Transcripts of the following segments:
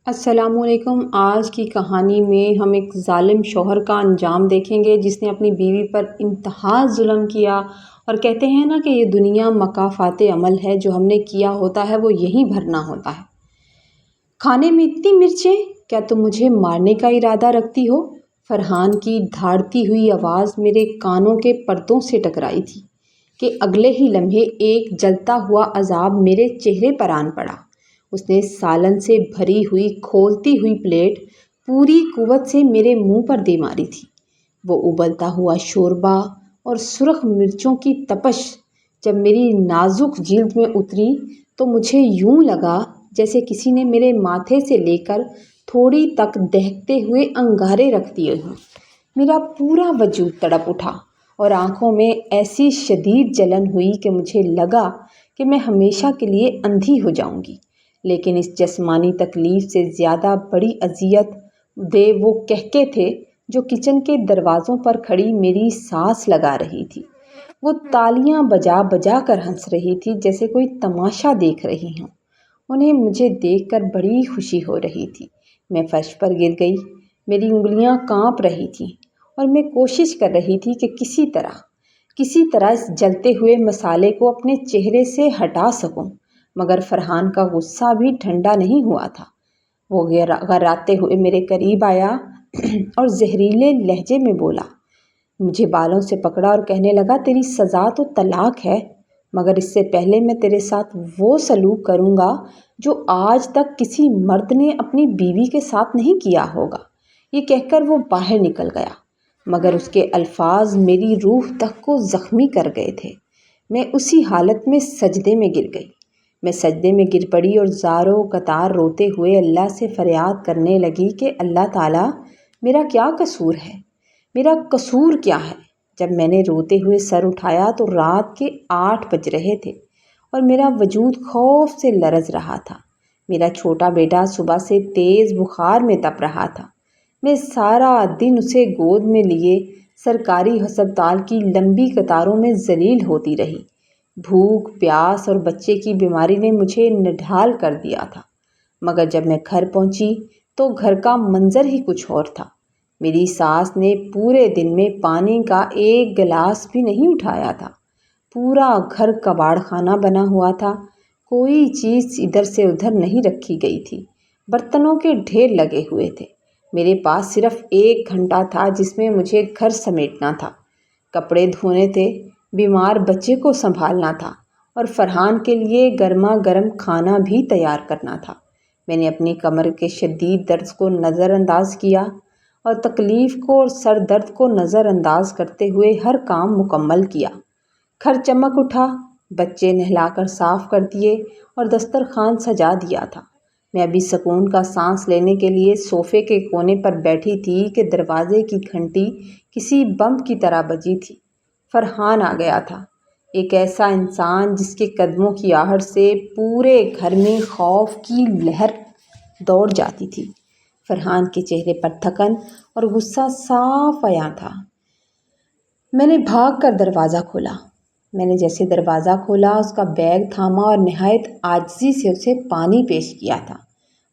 السلام علیکم۔ آج کی کہانی میں ہم ایک ظالم شوہر کا انجام دیکھیں گے جس نے اپنی بیوی پر انتہا ظلم کیا، اور کہتے ہیں نا کہ یہ دنیا مکافات عمل ہے، جو ہم نے کیا ہوتا ہے وہ یہیں بھرنا ہوتا ہے۔ کھانے میں اتنی مرچیں، کیا تم مجھے مارنے کا ارادہ رکھتی ہو؟ فرحان کی دھاڑتی ہوئی آواز میرے کانوں کے پردوں سے ٹکرائی تھی کہ اگلے ہی لمحے ایک جلتا ہوا عذاب میرے چہرے پر آن پڑا۔ اس نے سالن سے بھری ہوئی کھولتی ہوئی پلیٹ پوری قوت سے میرے منہ پر دے ماری تھی۔ وہ ابلتا ہوا شوربہ اور سرخ مرچوں کی تپش جب میری نازک جلد میں اتری تو مجھے یوں لگا جیسے کسی نے میرے ماتھے سے لے کر تھوڑی تک دہکتے ہوئے انگارے رکھ دیے ہوں۔ میرا پورا وجود تڑپ اٹھا اور آنکھوں میں ایسی شدید جلن ہوئی کہ مجھے لگا کہ میں ہمیشہ کے لیے اندھی ہو جاؤں گی۔ لیکن اس جسمانی تکلیف سے زیادہ بڑی اذیت دے وہ کہکے تھے جو کچن کے دروازوں پر کھڑی میری سانس لگا رہی تھی۔ وہ تالیاں بجا بجا کر ہنس رہی تھی جیسے کوئی تماشا دیکھ رہی ہوں۔ انہیں مجھے دیکھ کر بڑی خوشی ہو رہی تھی۔ میں فرش پر گر گئی، میری انگلیاں کانپ رہی تھیں اور میں کوشش کر رہی تھی کہ کسی طرح اس جلتے ہوئے مسالے کو اپنے چہرے سے ہٹا سکوں، مگر فرحان کا غصہ بھی ٹھنڈا نہیں ہوا تھا۔ وہ غراتے ہوئے میرے قریب آیا اور زہریلے لہجے میں بولا، مجھے بالوں سے پکڑا اور کہنے لگا، تیری سزا تو طلاق ہے، مگر اس سے پہلے میں تیرے ساتھ وہ سلوک کروں گا جو آج تک کسی مرد نے اپنی بیوی کے ساتھ نہیں کیا ہوگا۔ یہ کہہ کر وہ باہر نکل گیا، مگر اس کے الفاظ میری روح تک کو زخمی کر گئے تھے۔ میں اسی حالت میں سجدے میں گر گئی۔ میں سجدے میں گر پڑی اور زاروں قطار روتے ہوئے اللہ سے فریاد کرنے لگی کہ اللہ تعالیٰ، میرا کیا قصور ہے؟ میرا قصور کیا ہے؟ جب میں نے روتے ہوئے سر اٹھایا تو رات کے 8 بج رہے تھے اور میرا وجود خوف سے لرز رہا تھا۔ میرا چھوٹا بیٹا صبح سے تیز بخار میں تپ رہا تھا۔ میں سارا دن اسے گود میں لیے سرکاری ہسپتال کی لمبی قطاروں میں ذلیل ہوتی رہی۔ بھوک، پیاس اور بچے کی بیماری نے مجھے نڈھال کر دیا تھا، مگر جب میں گھر پہنچی تو گھر کا منظر ہی کچھ اور تھا۔ میری ساس نے پورے دن میں پانی کا ایک گلاس بھی نہیں اٹھایا تھا۔ پورا گھر کباڑ خانہ بنا ہوا تھا، کوئی چیز ادھر سے ادھر نہیں رکھی گئی تھی۔ برتنوں کے ڈھیر لگے ہوئے تھے۔ میرے پاس صرف 1 گھنٹہ تھا جس میں مجھے گھر سمیٹنا تھا، کپڑے دھونے تھے، بیمار بچے کو سنبھالنا تھا اور فرحان کے لیے گرما گرم کھانا بھی تیار کرنا تھا۔ میں نے اپنی کمر کے شدید درد کو نظر انداز کیا اور تکلیف کو اور سر درد کو نظر انداز کرتے ہوئے ہر کام مکمل کیا۔ گھر چمک اٹھا، بچے نہلا کر صاف کر دیے اور دسترخوان سجا دیا تھا۔ میں ابھی سکون کا سانس لینے کے لیے صوفے کے کونے پر بیٹھی تھی کہ دروازے کی گھنٹی کسی بم کی طرح بجی تھی۔ فرحان آ گیا تھا، ایک ایسا انسان جس کے قدموں کی آہٹ سے پورے گھر میں خوف کی لہر دوڑ جاتی تھی۔ فرحان کے چہرے پر تھکن اور غصہ صاف عیاں تھا۔ میں نے بھاگ کر دروازہ کھولا۔ میں نے جیسے دروازہ کھولا اس کا بیگ تھاما اور نہایت عاجزی سے اسے پانی پیش کیا تھا۔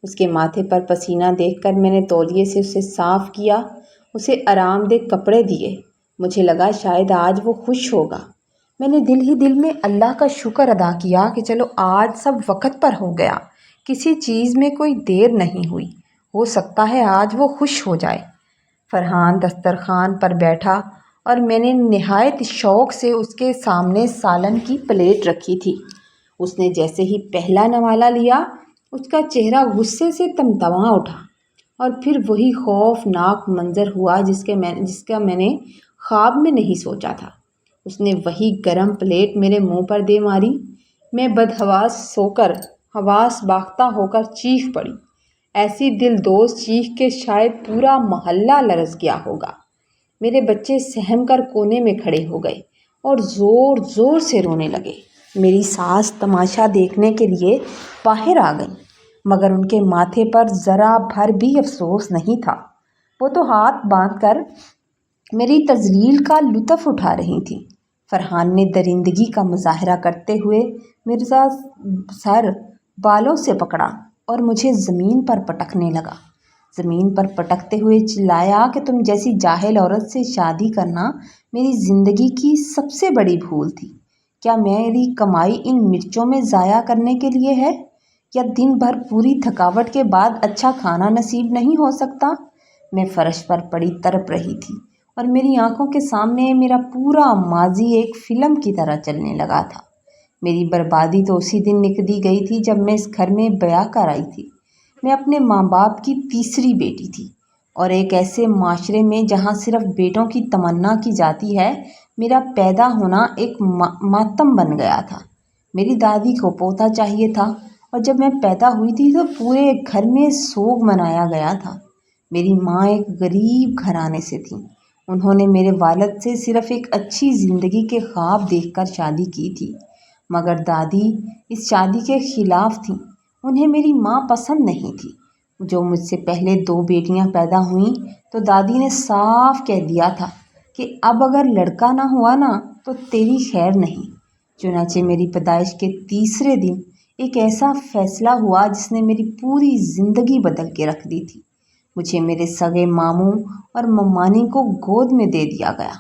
اس کے ماتھے پر پسینہ دیکھ کر میں نے تولیے سے اسے صاف کیا، اسے آرام دہ کپڑے دیے۔ مجھے لگا شاید آج وہ خوش ہوگا۔ میں نے دل ہی دل میں اللہ کا شکر ادا کیا کہ چلو آج سب وقت پر ہو گیا، کسی چیز میں کوئی دیر نہیں ہوئی، ہو سکتا ہے آج وہ خوش ہو جائے۔ فرحان دسترخوان پر بیٹھا اور میں نے نہایت شوق سے اس کے سامنے سالن کی پلیٹ رکھی تھی۔ اس نے جیسے ہی پہلا نوالا لیا، اس کا چہرہ غصے سے تمتما اٹھا اور پھر وہی خوفناک منظر ہوا جس کا میں نے خواب میں نہیں سوچا تھا۔ اس نے وہی گرم پلیٹ میرے منہ پر دے ماری۔ میں حواس باختہ ہو کر چیخ پڑی، ایسی دل دوز چیخ کہ شاید پورا محلہ لرز گیا ہوگا۔ میرے بچے سہم کر کونے میں کھڑے ہو گئے اور زور زور سے رونے لگے۔ میری ساس تماشا دیکھنے کے لیے باہر آ گئی، مگر ان کے ماتھے پر ذرا بھر بھی افسوس نہیں تھا۔ وہ تو ہاتھ باندھ کر میری تذلیل کا لطف اٹھا رہی تھیں۔ فرحان نے درندگی کا مظاہرہ کرتے ہوئے میرا سر بالوں سے پکڑا और मुझे ज़मीन पर पटकने लगा। ज़मीन पर पटकते हुए चिल्लाया कि तुम जैसी जाहिल औरत से शादी करना मेरी ज़िंदगी की सबसे बड़ी भूल थी। क्या मेरी कमाई इन मिर्चों में ज़ाया करने के लिए है? या दिन भर पूरी थकावट के बाद अच्छा खाना नसीब नहीं हो सकता? मैं फर्श पर पड़ी तड़प रही थी और मेरी आंखों के सामने मेरा पूरा माजी एक फ़िल्म की तरह चलने लगा था। मेरी बर्बादी तो उसी दिन लिख दी गई थी जब मैं इस घर में ब्याह कर आई थी। मैं अपने माँ बाप की तीसरी बेटी थी और एक ऐसे माशरे में जहाँ सिर्फ बेटों की तमन्ना की जाती है, मेरा पैदा होना एक मातम बन गया था। मेरी दादी को पोता चाहिए था और जब मैं पैदा हुई थी तो पूरे घर में सोग मनाया गया था। मेरी माँ एक गरीब घराने से थी। उन्होंने मेरे वालिद से सिर्फ एक अच्छी ज़िंदगी के ख्वाब देखकर शादी की थी, मगर दादी इस शादी के ख़िलाफ़ थी। उन्हें मेरी माँ पसंद नहीं थी। जो मुझसे पहले 2 बेटियां पैदा हुईं तो दादी ने साफ कह दिया था कि अब अगर लड़का ना हुआ ना तो तेरी खैर नहीं। चुनांचे मेरी पैदाइश के तीसरे दिन एक ऐसा फैसला हुआ जिसने मेरी पूरी ज़िंदगी बदल के रख दी थी। मुझे मेरे सगे मामू और मम्मानी को गोद में दे दिया गया।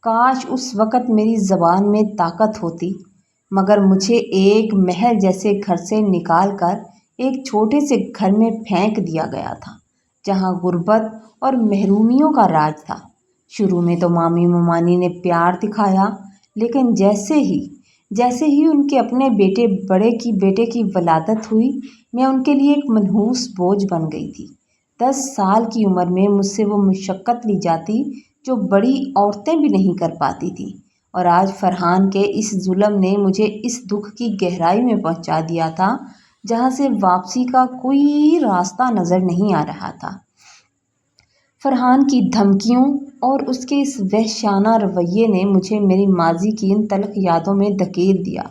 काश उस वक़्त मेरी ज़बान में ताकत होती, मगर मुझे एक महल जैसे घर से निकाल कर एक छोटे से घर में फेंक दिया गया था, जहाँ गुर्बत और महरूमियों का राज था। शुरू में तो मामी ममानी ने प्यार दिखाया, लेकिन जैसे ही उनके अपने बेटे की वलादत हुई, मैं उनके लिए एक मनहूस बोझ बन गई थी। 10 साल की उम्र में मुझसे वो मुशक्क़त ली जाती जो बड़ी औरतें भी नहीं कर पाती थी। और आज फरहान के इस जुल्म ने मुझे इस दुख की गहराई में पहुंचा दिया था जहां से वापसी का कोई रास्ता नज़र नहीं आ रहा था। फरहान की धमकियों और उसके इस वहशाना रवैये ने मुझे मेरी माजी की इन तल्ख यादों में धकेल दिया,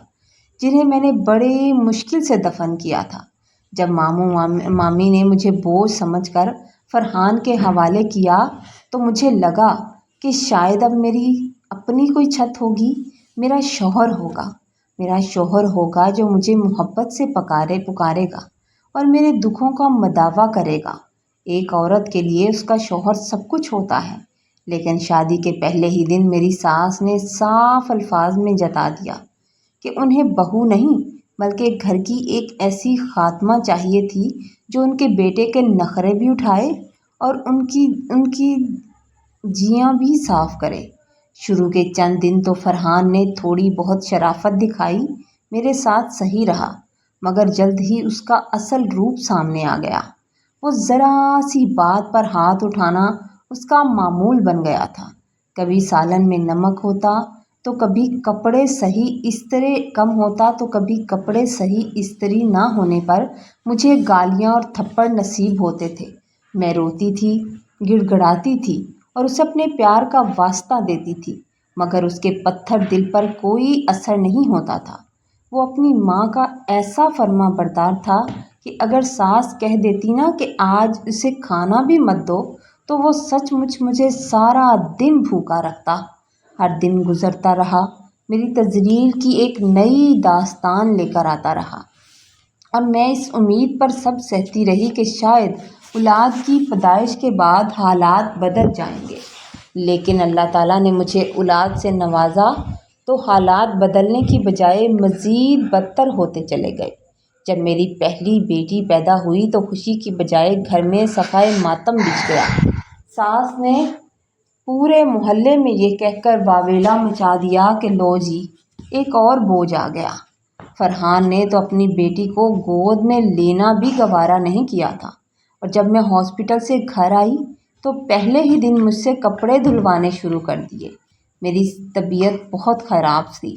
जिन्हें मैंने बड़े मुश्किल से दफन किया था। जब मामी ने मुझे बोझ समझकर फरहान के हवाले किया तो मुझे लगा कि शायद अब मेरी अपनी कोई छत होगी, मेरा शौहर होगा जो मुझे मोहब्बत से पुकारेगा और मेरे दुखों का मदावा करेगा। एक औरत के लिए उसका शौहर सब कुछ होता है, लेकिन शादी के पहले ही दिन मेरी सास ने साफ अल्फाज में जता दिया कि उन्हें बहू नहीं बल्कि घर की एक ऐसी खात्मा चाहिए थी जो उनके बेटे के नखरे भी उठाए और उनकी जियां भी साफ करे। शुरू के चंद दिन तो फरहान ने थोड़ी बहुत शराफत दिखाई, मेरे साथ सही रहा, मगर जल्द ही उसका असल रूप सामने आ गया। वो ज़रा सी बात पर हाथ उठाना उसका मामूल बन गया था। कभी सालन में नमक होता तो कभी कपड़े सही इस्त्री कम होता तो कभी कपड़े सही इस्त्री ना होने पर मुझे गालियाँ और थप्पड़ नसीब होते थे। मैं रोती थी, गिड़गिड़ाती थी और उसे अपने प्यार का वास्ता देती थी, मगर उसके पत्थर दिल पर कोई असर नहीं होता था। वो अपनी माँ का ऐसा फर्मा बरदार था कि अगर सास कह देती ना कि आज उसे खाना भी मत दो, तो वो सचमुच मुझे सारा दिन भूखा रखता। हर दिन गुजरता रहा, मेरी तजरीर की एक नई दास्तान लेकर आता रहा और मैं इस उम्मीद पर सब सहती रही कि शायद औलाद की पैदाइश के बाद हालात बदल जाएंगे। लेकिन अल्लाह ताला ने मुझे औलाद से नवाजा तो हालात बदलने की बजाय मज़ीद बदतर होते चले गए। जब मेरी पहली बेटी पैदा हुई तो खुशी की बजाय घर में सफ़ाए मातम बिछ गया। सास ने पूरे मोहल्ले में ये कहकर वावेला मचा दिया कि लो जी, एक और बोझ आ गया। फरहान ने तो अपनी बेटी को गोद में लेना भी गवारा नहीं किया था और जब मैं हॉस्पिटल से घर आई तो पहले ही दिन मुझसे कपड़े धुलवाने शुरू कर दिए। मेरी तबीयत बहुत ख़राब थी,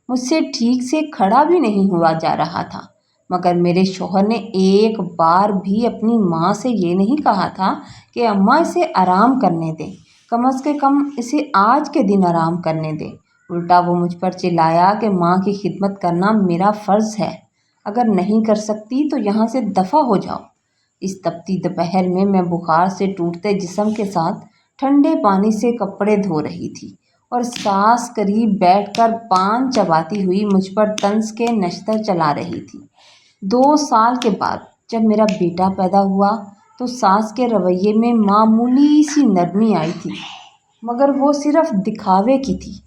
मुझसे ठीक से खड़ा भी नहीं हुआ जा रहा था, मगर मेरे शौहर ने एक बार भी अपनी माँ से ये नहीं कहा था कि अम्मा इसे आराम करने दें, कम से कम इसे आज के दिन आराम करने दें। उल्टा वो मुझ पर चिल्लाया कि माँ की खिदमत करना मेरा फ़र्ज़ है, अगर नहीं कर सकती तो यहाँ से दफ़ा हो जाओ। इस तपती दोपहर में मैं बुखार से टूटते जिस्म के साथ ठंडे पानी से कपड़े धो रही थी और सास करीब बैठकर पान चबाती हुई मुझ पर तंज के नश्तर चला रही थी। 2 साल के बाद जब मेरा बेटा पैदा हुआ तो सास के रवैये में मामूली सी नरमी आई थी, मगर वो सिर्फ दिखावे की थी।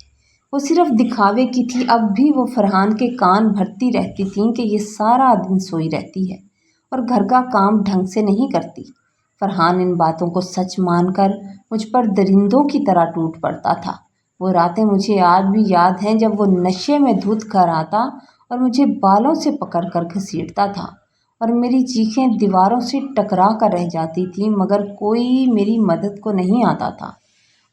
अब भी वो फरहान के कान भरती रहती थी कि ये सारा दिन सोई रहती है और घर का काम ढंग से नहीं करती। फरहान इन बातों को सच मानकर मुझ पर दरिंदों की तरह टूट पड़ता था। वो रातें मुझे आज भी याद हैं जब वो नशे में धुत कर आता और मुझे बालों से पकड़ कर घसीटता था और मेरी चीखें दीवारों से टकरा कर रह जाती थीं, मगर कोई मेरी मदद को नहीं आता था।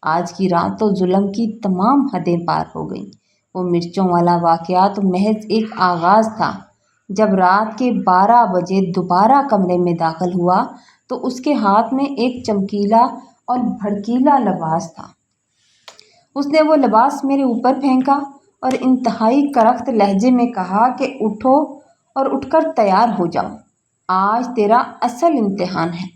आज की रात तो जुल्म की तमाम हदें पार हो गईं। वो मिर्चों वाला वाक़या तो महज एक आगाज़ था। जब रात के 12 बजे दोबारा कमरे में दाखिल हुआ तो उसके हाथ में एक चमकीला और भड़कीला लिबास था। उसने वो लिबास मेरे ऊपर फेंका और इंतहाई करख्त लहजे में कहा कि उठो और उठकर तैयार हो जाओ, आज तेरा असल इम्तिहान है।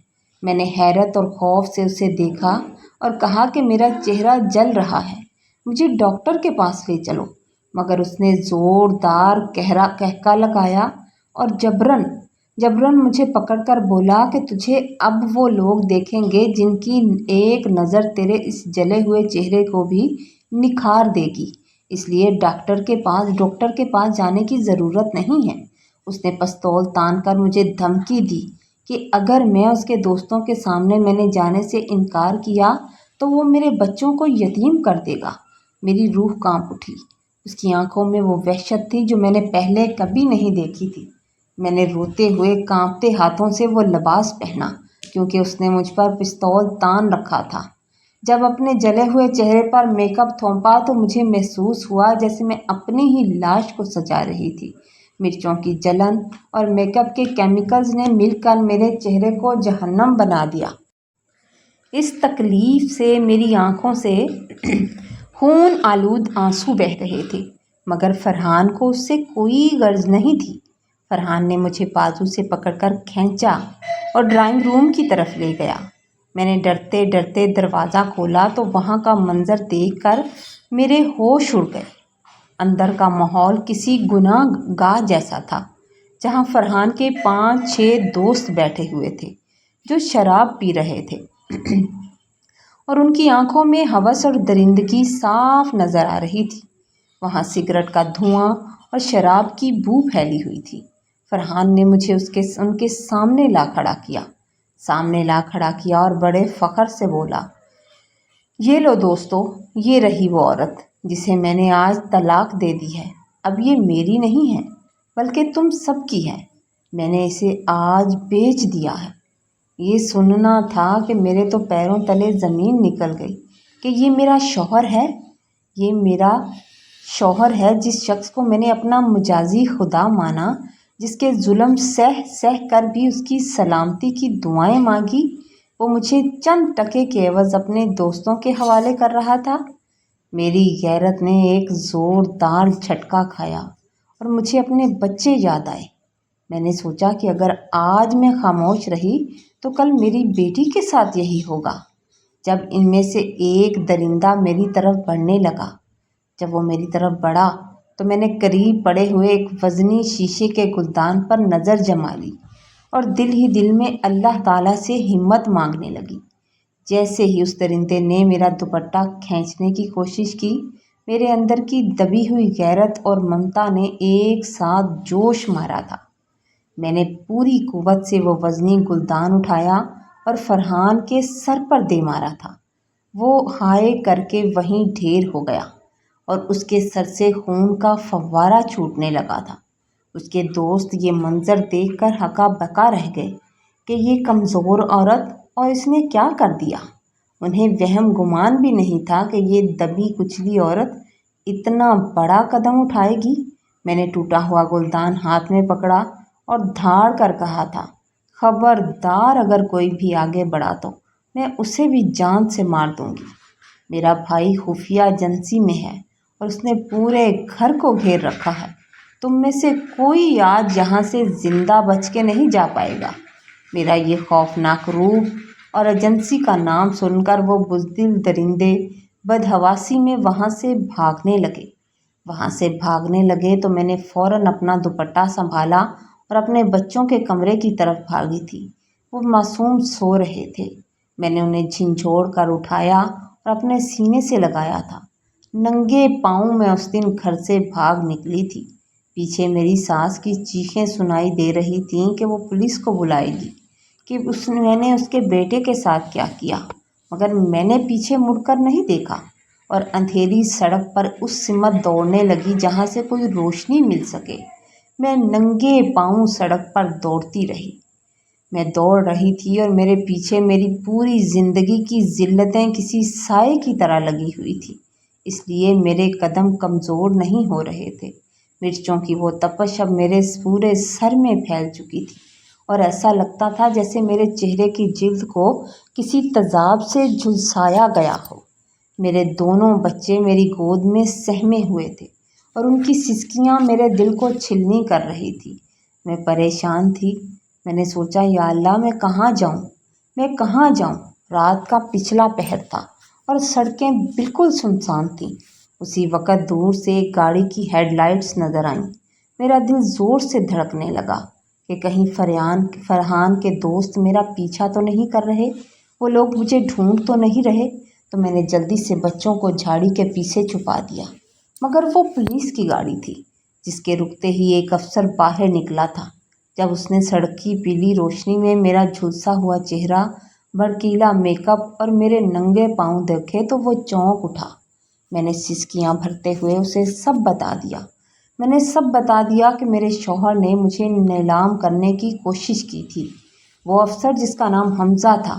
मैंने हैरत और खौफ से उसे देखा और कहा कि मेरा चेहरा जल रहा है, मुझे डॉक्टर के पास ले चलो। मगर उसने ज़ोरदार कहका लगाया और जबरन मुझे पकड़कर बोला कि तुझे अब वो लोग देखेंगे जिनकी एक नज़र तेरे इस जले हुए चेहरे को भी निखार देगी, इसलिए डॉक्टर के पास जाने की ज़रूरत नहीं है। उसने पिस्तौल तान कर मुझे धमकी दी कि अगर मैं उसके दोस्तों के सामने मैंने जाने से इनकार किया तो वो मेरे बच्चों को यतीम कर देगा। मेरी रूह कांप उठी। उसकी आंखों में वो वहशत थी जो मैंने पहले कभी नहीं देखी थी। मैंने रोते हुए कांपते हाथों से वो लिबास पहना, क्योंकि उसने मुझ पर पिस्तौल तान रखा था। जब अपने जले हुए चेहरे पर मेकअप थोपा तो मुझे महसूस हुआ जैसे मैं अपनी ही लाश को सजा रही थी। मिर्चों की जलन और मेकअप के केमिकल्स ने मिलकर मेरे चेहरे को जहन्नम बना दिया। इस तकलीफ़ से मेरी आंखों से खून आलूद आंसू बह रहे थे, मगर फरहान को उससे कोई गर्ज नहीं थी। फरहान ने मुझे बाजू से पकड़कर खींचा और ड्राइंग रूम की तरफ ले गया। मैंने डरते डरते दरवाज़ा खोला तो वहाँ का मंज़र देखकर मेरे होश उड़ गए। अंदर का माहौल किसी गुनाहगाह जैसा था, जहाँ फरहान के 5-6 दोस्त बैठे हुए थे जो शराब पी रहे थे और उनकी आंखों में हवस और दरिंदगी साफ नज़र आ रही थी। वहाँ सिगरेट का धुआं और शराब की बू फैली हुई थी। फरहान ने मुझे उनके सामने ला खड़ा किया और बड़े फ़ख्र से बोला, ये लो दोस्तों, ये रही वो औरत जिसे मैंने आज तलाक दे दी है। अब ये मेरी नहीं है बल्कि तुम सबकी है। मैंने इसे आज बेच दिया है। ये सुनना था कि मेरे तो पैरों तले ज़मीन निकल गई कि ये मेरा शौहर है जिस शख्स को मैंने अपना मुजाजी खुदा माना, जिसके जुल्म सह कर भी उसकी सलामती की दुआएं मांगी, वो मुझे चंद टके के एवज़ अपने दोस्तों के हवाले कर रहा था। मेरी गैरत ने एक ज़ोरदार झटका खाया और मुझे अपने बच्चे याद आए। मैंने सोचा कि अगर आज मैं खामोश रही तो कल मेरी बेटी के साथ यही होगा। जब इनमें से एक दरिंदा मेरी तरफ बढ़ने लगा, जब वो मेरी तरफ बढ़ा तो मैंने करीब पड़े हुए एक वज़नी शीशे के गुलदान पर नज़र जमा ली और दिल ही दिल में अल्लाह ताला से हिम्मत मांगने लगी। जैसे ही उस दरिंदे ने मेरा दुपट्टा खींचने की कोशिश की, मेरे अंदर की दबी हुई गैरत और ममता ने एक साथ जोश मारा था। मैंने पूरी कुव्वत से वो वज़नी गुलदान उठाया और फरहान के सर पर दे मारा था। वो हाय करके वहीं ढेर हो गया और उसके सर से खून का फव्वारा छूटने लगा था। उसके दोस्त ये मंज़र देखकर हका बका रह गए कि ये कमज़ोर औरत और इसने क्या कर दिया। उन्हें वहम गुमान भी नहीं था कि ये दबी कुचली औरत इतना बड़ा कदम उठाएगी। मैंने टूटा हुआ गुलदान हाथ में पकड़ा और धाड़ कर कहा था, खबरदार अगर कोई भी आगे बढ़ा तो मैं उसे भी जान से मार दूंगी। मेरा भाई खुफिया एजेंसी में है और उसने पूरे घर को घेर रखा है। तुम में से कोई आज यहाँ से ज़िंदा बच के नहीं जा पाएगा। मेरा ये खौफनाक रूप और एजेंसी का नाम सुनकर वो बुज़दिल दरिंदे बदहवासी में वहाँ से भागने लगे तो मैंने फ़ौरन अपना दुपट्टा संभाला और अपने बच्चों के कमरे की तरफ भागी थी। वो मासूम सो रहे थे। मैंने उन्हें झिंझोड़ कर उठाया और अपने सीने से लगाया था। नंगे पाँव मैं उस दिन घर से भाग निकली थी। पीछे मेरी सास की चीखें सुनाई दे रही थीं कि वो पुलिस को बुलाएगी, कि मैंने उसके बेटे के साथ क्या किया, मगर मैंने पीछे मुड़कर नहीं देखा और अंधेरी सड़क पर उस सिमत दौड़ने लगी जहाँ से कोई रोशनी मिल सके। मैं नंगे पाँव सड़क पर दौड़ती रही। मैं दौड़ रही थी और मेरे पीछे मेरी पूरी ज़िंदगी की ज़िल्लतें किसी साए की तरह लगी हुई थी, इसलिए मेरे कदम कमज़ोर नहीं हो रहे थे। मिर्चों की वो तपश अब मेरे पूरे सर में फैल चुकी थी और ऐसा लगता था जैसे मेरे चेहरे की जिल्द को किसी तेज़ाब से झुलसाया गया हो। मेरे दोनों बच्चे मेरी गोद में सहमे हुए थे और उनकी सिसकियाँ मेरे दिल को छिलनी कर रही थी। मैं परेशान थी। मैंने सोचा, या अल्लाह, मैं कहाँ जाऊँ। रात का पिछला पहर था और सड़कें बिल्कुल सुनसान थीं। उसी वक़्त दूर से एक गाड़ी की हेडलाइट्स नज़र आईं। मेरा दिल ज़ोर से धड़कने लगा कि कहीं फरहान के दोस्त मेरा पीछा तो नहीं कर रहे, वो लोग मुझे ढूंढ तो नहीं रहे। तो मैंने जल्दी से बच्चों को झाड़ी के पीछे छुपा दिया, मगर वो पुलिस की गाड़ी थी, जिसके रुकते ही एक अफसर बाहर निकला था। जब उसने सड़क की पीली रोशनी में मेरा झुलसा हुआ चेहरा, भड़कीला मेकअप और मेरे नंगे पाँव देखे तो वो चौंक उठा। मैंने सिसकियाँ भरते हुए उसे सब बता दिया। मैंने सब बता दिया कि मेरे शौहर ने मुझे नीलाम करने की कोशिश की थी। वो अफसर, जिसका नाम हमज़ा था,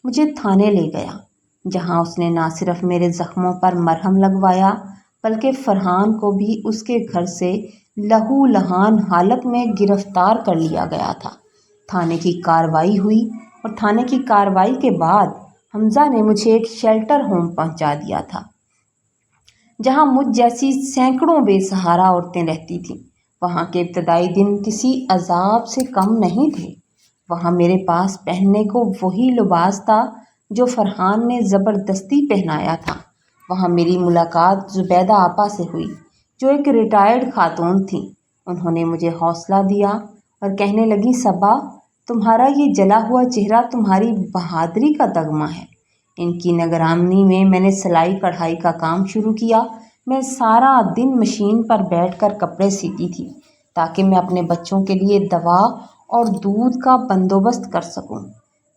मुझे थाने ले गया, जहाँ उसने ना सिर्फ मेरे ज़ख्मों पर मरहम लगवाया, बल्कि फरहान को भी उसके घर से लहूलुहान हालत में गिरफ्तार कर लिया गया था। थाने की कार्रवाई हुई और थाने की कार्रवाई के बाद हमज़ा ने मुझे एक शेल्टर होम पहुंचा दिया था, जहां मुझ जैसी सैकड़ों बेसहारा औरतें रहती थीं। वहां के इब्तदाई दिन किसी अजाब से कम नहीं थे। वहां मेरे पास पहनने को वही लिबास था जो फरहान ने ज़बरदस्ती पहनाया था। वहाँ मेरी मुलाकात ज़ुबैदा आपा से हुई, जो एक रिटायर्ड खातून थी। उन्होंने मुझे हौसला दिया और कहने लगी, सबा, तुम्हारा ये जला हुआ चेहरा तुम्हारी बहादुरी का तगमा है। इनकी निगरानी में मैंने सिलाई कढ़ाई का काम शुरू किया। मैं सारा दिन मशीन पर बैठकर कपड़े सीती थी, ताकि मैं अपने बच्चों के लिए दवा और दूध का बंदोबस्त कर सकूं।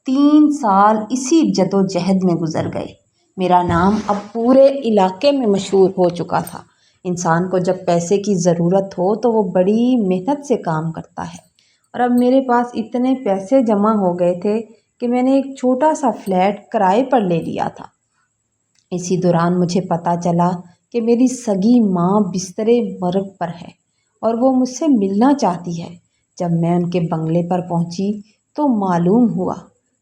3 साल इसी जद्दोजहद में गुजर गए। मेरा नाम अब पूरे इलाके में मशहूर हो चुका था। इंसान को जब पैसे की ज़रूरत हो तो वो बड़ी मेहनत से काम करता है, और अब मेरे पास इतने पैसे जमा हो गए थे कि मैंने एक छोटा सा फ्लैट किराए पर ले लिया था। इसी दौरान मुझे पता चला कि मेरी सगी माँ बिस्तरे मर्ग पर है और वो मुझसे मिलना चाहती है। जब मैं उनके बंगले पर पहुंची तो मालूम हुआ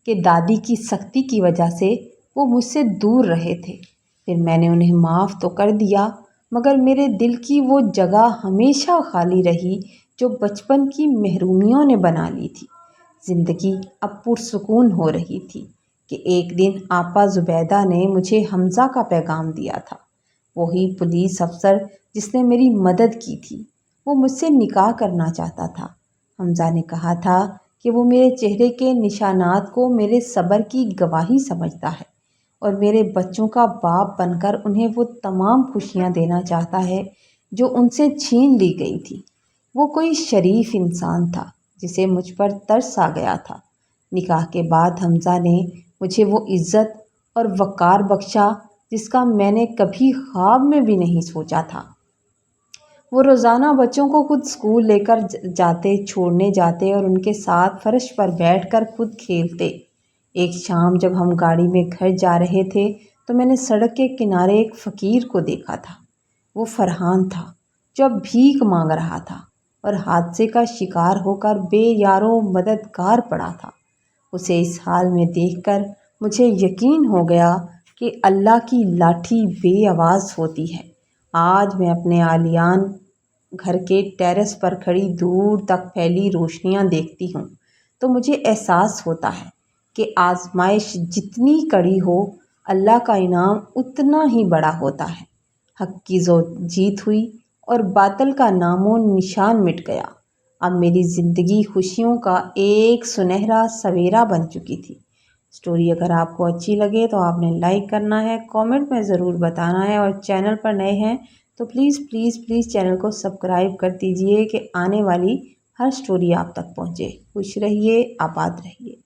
कि दादी की सख्ती की वजह से वो मुझसे दूर रहे थे। फिर मैंने उन्हें माफ़ तो कर दिया, मगर मेरे दिल की वो जगह हमेशा खाली रही जो बचपन की महरूमियों ने बना ली थी। ज़िंदगी अब पुरसुकून हो रही थी कि एक दिन आपा ज़ुबैदा ने मुझे हमज़ा का पैगाम दिया था। वही पुलिस अफसर जिसने मेरी मदद की थी, वो मुझसे निकाह करना चाहता था। हमज़ा ने कहा था कि वो मेरे चेहरे के निशानात को मेरे सब्र की गवाही समझता है और मेरे बच्चों का बाप बनकर उन्हें वो तमाम खुशियाँ देना चाहता है जो उनसे छीन ली गई थी। वो कोई शरीफ इंसान था जिसे मुझ पर तरस आ गया था। निकाह के बाद हमज़ा ने मुझे वो इज़्ज़त और वक़ार बख्शा जिसका मैंने कभी ख्वाब में भी नहीं सोचा था। वो रोज़ाना बच्चों को खुद स्कूल लेकर जाते, छोड़ने जाते और उनके साथ फर्श पर बैठकर खुद खेलते। एक शाम जब हम गाड़ी में घर जा रहे थे तो मैंने सड़क के किनारे एक फ़कीर को देखा था। वो फरहान था, जो अब भीख मांग रहा था और हादसे का शिकार होकर बेयारो मददगार पड़ा था। उसे इस हाल में देखकर मुझे यकीन हो गया कि अल्लाह की लाठी बेआवाज़ होती है। आज मैं अपने आलियान घर के टेरेस पर खड़ी दूर तक फैली रोशनियां देखती हूँ तो मुझे एहसास होता है कि आजमाइश जितनी कड़ी हो, अल्लाह का इनाम उतना ही बड़ा होता है। हक की जीत हुई और बातिल का नामो निशान मिट गया। अब मेरी ज़िंदगी खुशियों का एक सुनहरा सवेरा बन चुकी थी। स्टोरी अगर आपको अच्छी लगे तो आपने लाइक करना है, कमेंट में ज़रूर बताना है, और चैनल पर नए हैं तो प्लीज़ प्लीज़ प्लीज़ चैनल को सब्सक्राइब कर दीजिए कि आने वाली हर स्टोरी आप तक पहुँचे। खुश रहिए, आबाद रहिए।